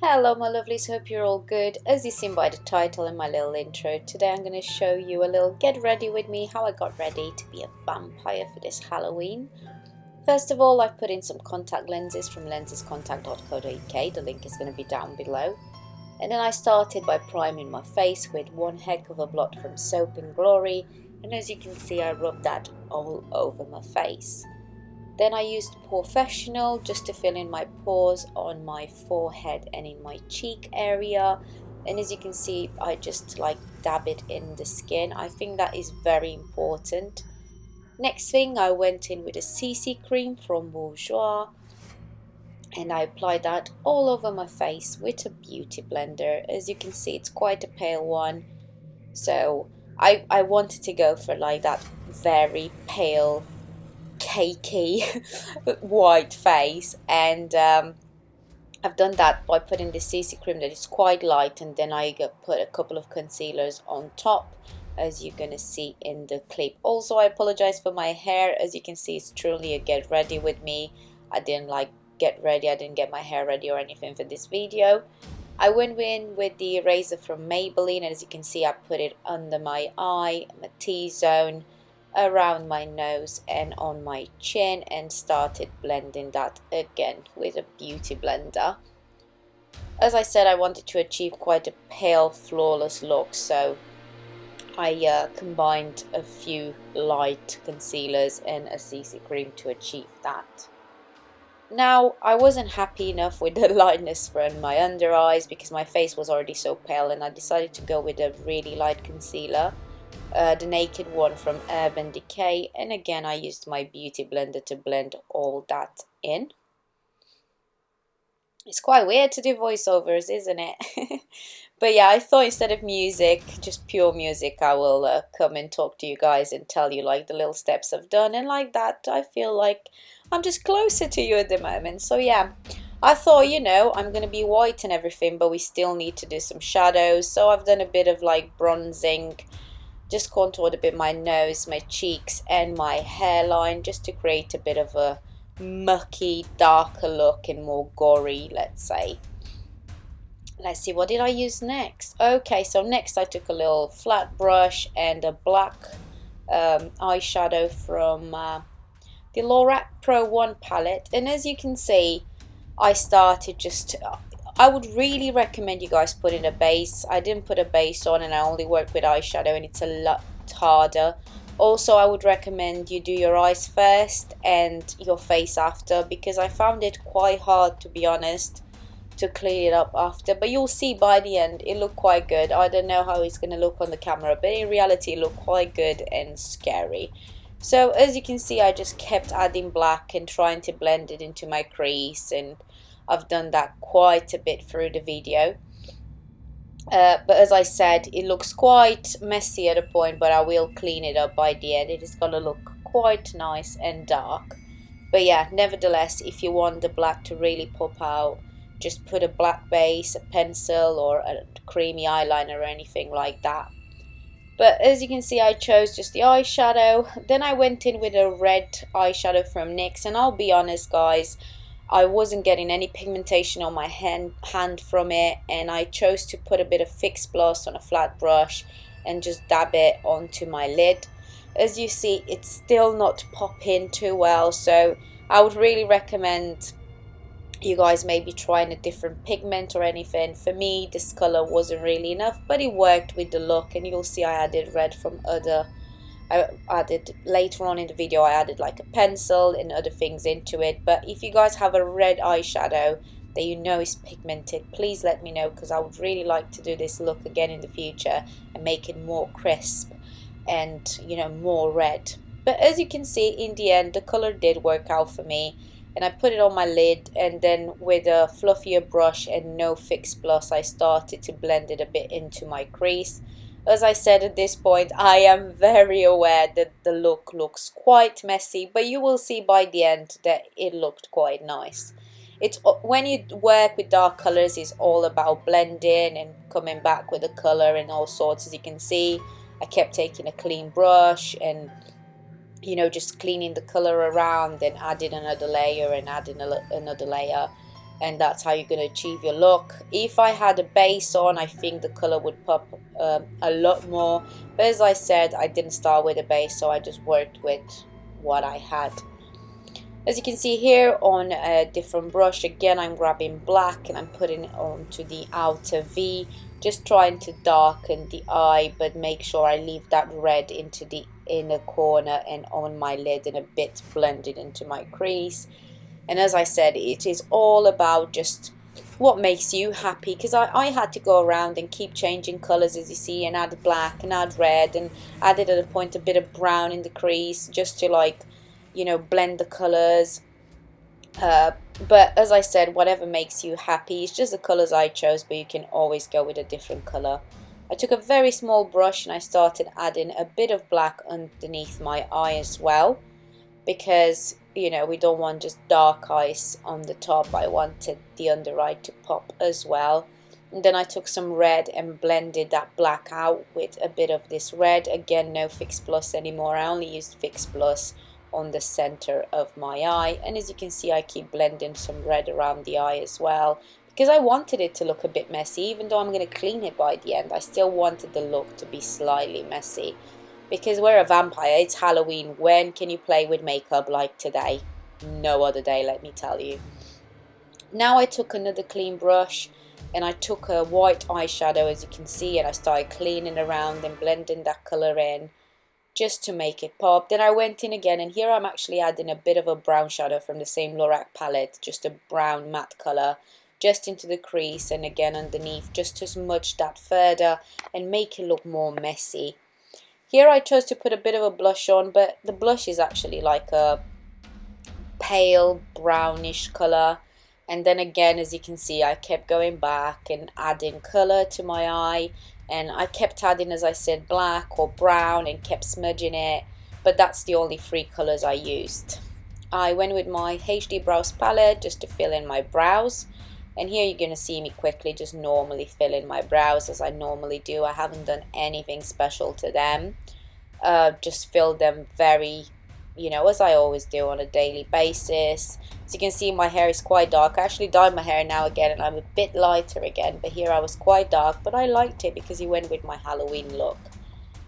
Hello my lovelies, hope you're all good. As you've seen by the title and my little intro, today I'm going to show you a little get ready with me, how I got ready to be a vampire for this Halloween. First of all, I've put in some contact lenses from lensescontact.co.uk, the link is going to be down below. And then I started by priming my face with one heck of a blot from Soap and Glory, and as you can see I rubbed that all over my face. Then I used Professional just to fill in my pores on my forehead and in my cheek area. And as you can see, I just like dab it in the skin. I think that is very important. Next thing, I went in with a CC cream from Bourjois. And I applied that all over my face with a beauty blender. As you can see, it's quite a pale one. So I wanted to go for like that very pale cakey white face, and I've done that by putting the CC cream that is quite light, and then I put a couple of concealers on top, as you're gonna see in the clip. Also, I apologize for my hair. As you can see, it's truly a get ready with me. I didn't get my hair ready or anything for this video. I went in with the eraser from Maybelline, and as you can see, I put it under my eye, my T-zone, around my nose and on my chin, and started blending that again with a beauty blender. As I said, I wanted to achieve quite a pale, flawless look, so I combined a few light concealers and a CC cream to achieve that. Now, I wasn't happy enough with the lightness from my under eyes because my face was already so pale, and I decided to go with a really light concealer. The Naked one from Urban Decay, and again I used my beauty blender to blend all that in. It's quite weird to do voiceovers, isn't it? But yeah, I thought instead of music, just pure music, I will come and talk to you guys and tell you like the little steps I've done, and like that I feel like I'm just closer to you at the moment. So yeah, I thought, you know, I'm gonna be white and everything, but we still need to do some shadows, so I've done a bit of like bronzing. Just contoured a bit my nose, my cheeks and my hairline, just to create a bit of a mucky, darker look and more gory, let's say. Let's see, what did I use next? Okay, so next I took a little flat brush and a black eyeshadow from the Lorac Pro 1 palette. And as you can see, I started I would really recommend you guys put in a base. I didn't put a base on, and I only work with eyeshadow, and it's a lot harder. Also, I would recommend you do your eyes first and your face after, because I found it quite hard, to be honest, to clean it up after. But you'll see by the end it looked quite good. I don't know how it's going to look on the camera, but in reality it looked quite good and scary. So as you can see, I just kept adding black and trying to blend it into my crease, and I've done that quite a bit through the video. But as I said, it looks quite messy at a point, but I will clean it up by the end. It is going to look quite nice and dark. But yeah, nevertheless, if you want the black to really pop out, just put a black base, a pencil or a creamy eyeliner or anything like that. But as you can see, I chose just the eyeshadow. Then I went in with a red eyeshadow from NYX, and I'll be honest guys, I wasn't getting any pigmentation on my hand from it, and I chose to put a bit of Fix Plus on a flat brush and just dab it onto my lid. As you see, it's still not popping too well, so I would really recommend you guys maybe trying a different pigment or anything. For me, this color wasn't really enough, but it worked with the look, and you'll see I added red from I added later on in the video, I added like a pencil and other things into it. But if you guys have a red eyeshadow that you know is pigmented, please let me know, because I would really like to do this look again in the future and make it more crisp and, you know, more red. But as you can see, in the end the color did work out for me, and I put it on my lid, and then with a fluffier brush and no Fix Plus, I started to blend it a bit into my crease. As I said, at this point, I am very aware that the look looks quite messy, but you will see by the end that it looked quite nice. It's when you work with dark colors, it's all about blending and coming back with the color and all sorts. As you can see, I kept taking a clean brush and, you know, just cleaning the color around and adding another layer and adding another layer. and that's how you're going to achieve your look. If I had a base on, I think the color would pop a lot more, but as I said, I didn't start with a base, so I just worked with what I had. As you can see here on a different brush, again I'm grabbing black and I'm putting it onto the outer V, just trying to darken the eye, but make sure I leave that red into the inner corner and on my lid and a bit blended into my crease. And as I said, it is all about just what makes you happy, because I had to go around and keep changing colors, as you see, and add black and add red and added at a point a bit of brown in the crease just to, like, you know, blend the colors. But as I said, whatever makes you happy. It's just the colors I chose, but you can always go with a different color. I took a very small brush and I started adding a bit of black underneath my eye as well, because, you know, we don't want just dark eyes on the top. I wanted the under eye to pop as well. And then I took some red and blended that black out with a bit of this red. Again, no Fix Plus anymore. I only used Fix Plus on the center of my eye, and as you can see, I keep blending some red around the eye as well, because I wanted it to look a bit messy. Even though I'm going to clean it by the end, I still wanted the look to be slightly messy, because we're a vampire, it's Halloween. When can you play with makeup like today? No other day, let me tell you. Now I took another clean brush and I took a white eyeshadow, as you can see, and I started cleaning around and blending that color in just to make it pop. Then I went in again, and here I'm actually adding a bit of a brown shadow from the same Lorac palette, just a brown matte color, just into the crease and again underneath, just to smudge that further and make it look more messy. Here I chose to put a bit of a blush on, but the blush is actually like a pale brownish color. And then again, as you can see, I kept going back and adding color to my eye, and I kept adding, as I said, black or brown and kept smudging it, but that's the only three colors I used. I went with my HD Brows palette just to fill in my brows, and here you're going to see me quickly just normally fill in my brows as I normally do. I haven't done anything special to them, just fill them very, you know, as I always do on a daily basis. As you can see, my hair is quite dark. I actually dyed my hair now again and I'm a bit lighter again, but here I was quite dark, but I liked it because it went with my Halloween look.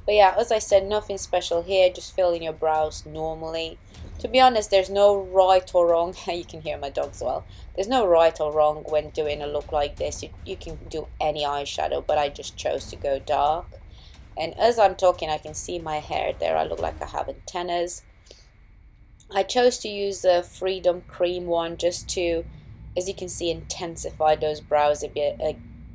But yeah, as I said, nothing special here, just fill in your brows normally. To be honest, there's no right or wrong. You can hear my dog as well. There's no right or wrong when doing a look like this. You can do any eyeshadow, but I just chose to go dark. And as I'm talking, I can see my hair there. I look like I have antennas. I chose to use the Freedom Cream one just to, as you can see, intensify those brows a bit,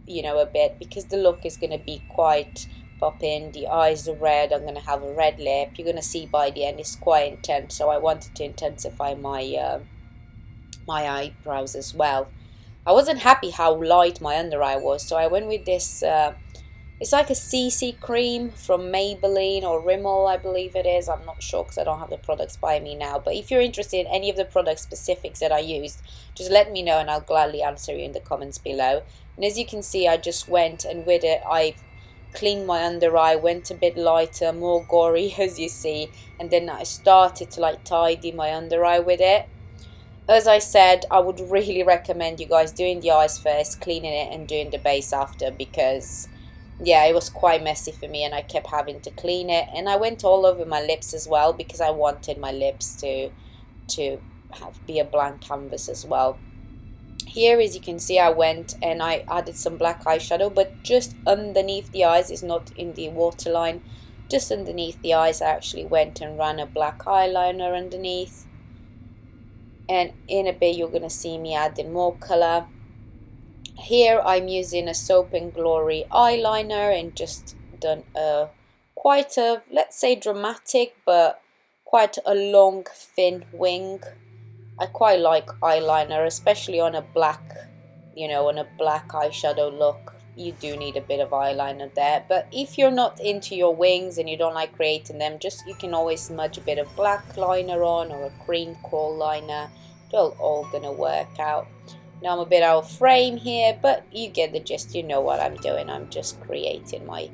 you know, a bit, because the look is going to be quite popping. The eyes are red. I'm going to have a red lip. You're going to see by the end it's quite intense. So I wanted to intensify my my eyebrows as well. I wasn't happy how light my under eye was, so I went with this. It's like a CC cream from Maybelline or Rimmel, I believe it is. I'm not sure because I don't have the products by me now. But if you're interested in any of the product specifics that I used, just let me know and I'll gladly answer you in the comments below. And as you can see, I just went and with it, I've cleaned my under eye, went a bit lighter, more gory as you see. And then I started to like tidy my under eye with it. As I said, I would really recommend you guys doing the eyes first, cleaning it and doing the base after, because yeah, it was quite messy for me and I kept having to clean it. And I went all over my lips as well because I wanted my lips to be a blank canvas as well. Here, as you can see, I went and I added some black eyeshadow, but just underneath the eyes. It's not in the waterline. Just underneath the eyes I actually went and ran a black eyeliner underneath. And in a bit you're going to see me adding more color. Here I'm using a Soap and Glory eyeliner and just done quite a, let's say, dramatic but quite a long thin wing. I quite like eyeliner, especially on a black, you know, on a black eyeshadow look. You do need a bit of eyeliner there, but if you're not into your wings and you don't like creating them, just you can always smudge a bit of black liner on or a cream coal liner. They're all gonna work out. Now I'm a bit out of frame here, but you get the gist. You know what I'm doing. I'm just creating my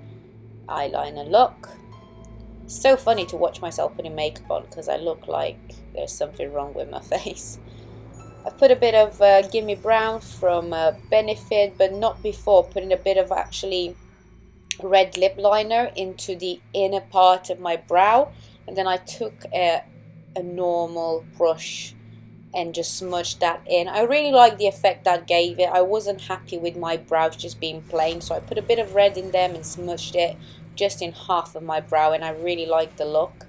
eyeliner look. So funny to watch myself putting makeup on because I look like there's something wrong with my face. I put a bit of Gimme Brown from Benefit, but not before putting a bit of actually red lip liner into the inner part of my brow, and then I took a normal brush and just smudged that in. I really like the effect that gave it. I wasn't happy with my brows just being plain, so I put a bit of red in them and smudged it just in half of my brow, and I really like the look.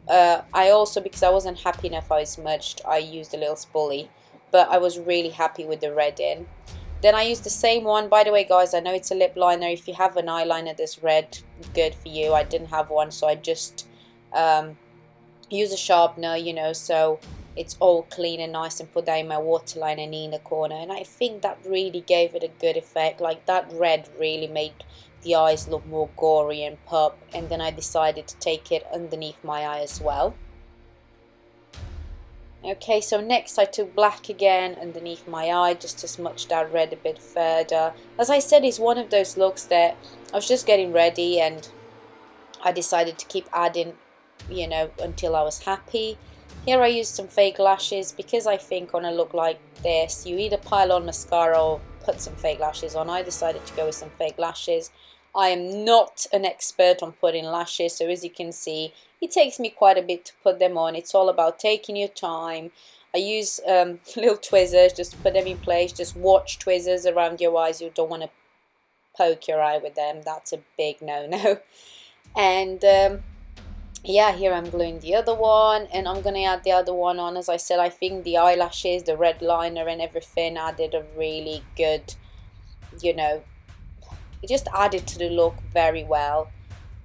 I also, because I wasn't happy enough how I smudged, I used a little spoolie, but I was really happy with the red in. Then I used the same one. By the way, guys, I know it's a lip liner. If you have an eyeliner that's red, good for you. I didn't have one, so I just use a sharpener, you know, so it's all clean and nice, and put that in my waterline and in the corner. And I think that really gave it a good effect. Like, that red really made the eyes look more gory and pop. And then I decided to take it underneath my eye as well. Okay, so next I took black again underneath my eye just to smudge that red a bit further. As I said, it's one of those looks that I was just getting ready and I decided to keep adding, you know, until I was happy. Here I used some fake lashes because I think on a look like this, you either pile on mascara or put some fake lashes on. I decided to go with some fake lashes. I am not an expert on putting lashes, so as you can see, it takes me quite a bit to put them on. It's all about taking your time. I use little tweezers just to put them in place. Just watch tweezers around your eyes. You don't want to poke your eye with them. That's a big no-no. And yeah, here I'm gluing the other one, and I'm going to add the other one on. As I said, I think the eyelashes, the red liner and everything added a really good, you know, it just added to the look very well.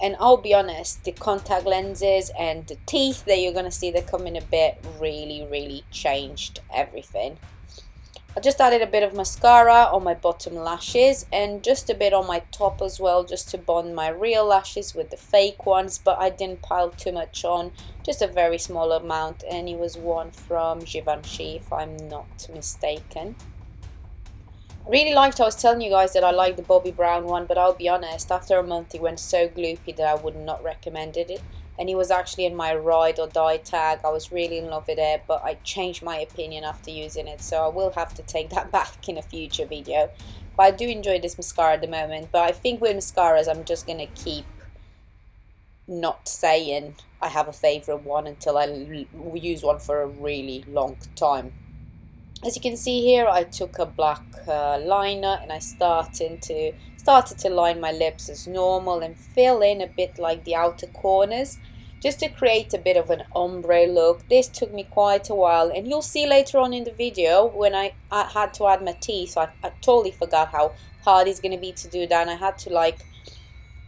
And I'll be honest, the contact lenses and the teeth that you're going to see that come in a bit really changed everything. I just added a bit of mascara on my bottom lashes and just a bit on my top as well, just to bond my real lashes with the fake ones, but I didn't pile too much on, just a very small amount, and it was one from Givenchy if I'm not mistaken. I really liked, I was telling you guys that I like the Bobbi Brown one, but I'll be honest, after a month it went so gloopy that I would not recommend it. And it was actually in my ride or die tag. I was really in love with it, but I changed my opinion after using it, so I will have to take that back in a future video. But I do enjoy this mascara at the moment, but I think with mascaras I'm just going to keep not saying I have a favourite one until I use one for a really long time. As you can see here, I took a black liner and I started to line my lips as normal and fill in a bit like the outer corners, just to create a bit of an ombre look. This took me quite a while, and you'll see later on in the video when I had to add my teeth. I totally forgot how hard it's going to be to do that, and I had to like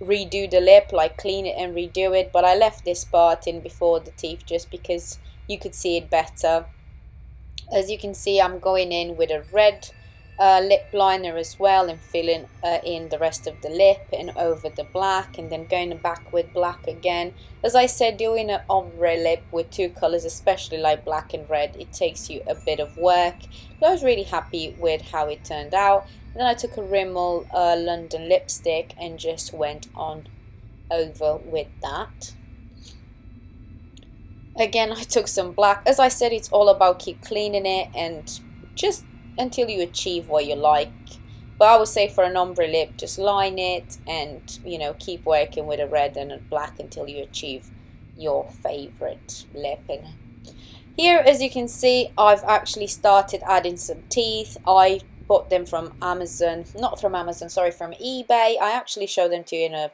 redo the lip, like clean it and redo it, but I left this part in before the teeth just because you could see it better. As you can see, I'm going in with a red lip liner as well and filling in the rest of the lip and over the black, and then going back with black again. As I said, doing an ombre lip with two colors, especially like black and red, it takes you a bit of work, but I was really happy with how it turned out. And then I took a Rimmel London lipstick and just went on over with that. Again, I took some black. As I said, it's all about keep cleaning it and just until you achieve what you like. But I would say for an ombre lip, just line it and, you know, keep working with a red and a black until you achieve your favorite lip. And here, as you can see, I've actually started adding some teeth. I bought them from Amazon, not from Amazon, sorry, from eBay. I actually showed them to you in a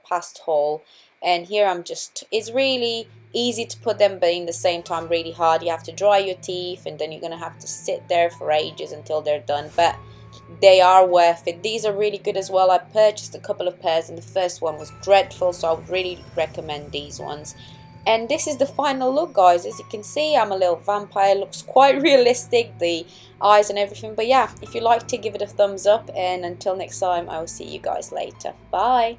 past haul. And here I'm just, it's really easy to put them, but in the same time really hard. You have to dry your teeth and then you're going to have to sit there for ages until they're done, but they are worth it. These are really good as well. I purchased a couple of pairs and the first one was dreadful, so I would really recommend these ones. And this is the final look, guys. As you can see, I'm a little vampire. It looks quite realistic, the eyes and everything. But yeah, if you liked it, give it a thumbs up, and until next time, I will see you guys later. Bye.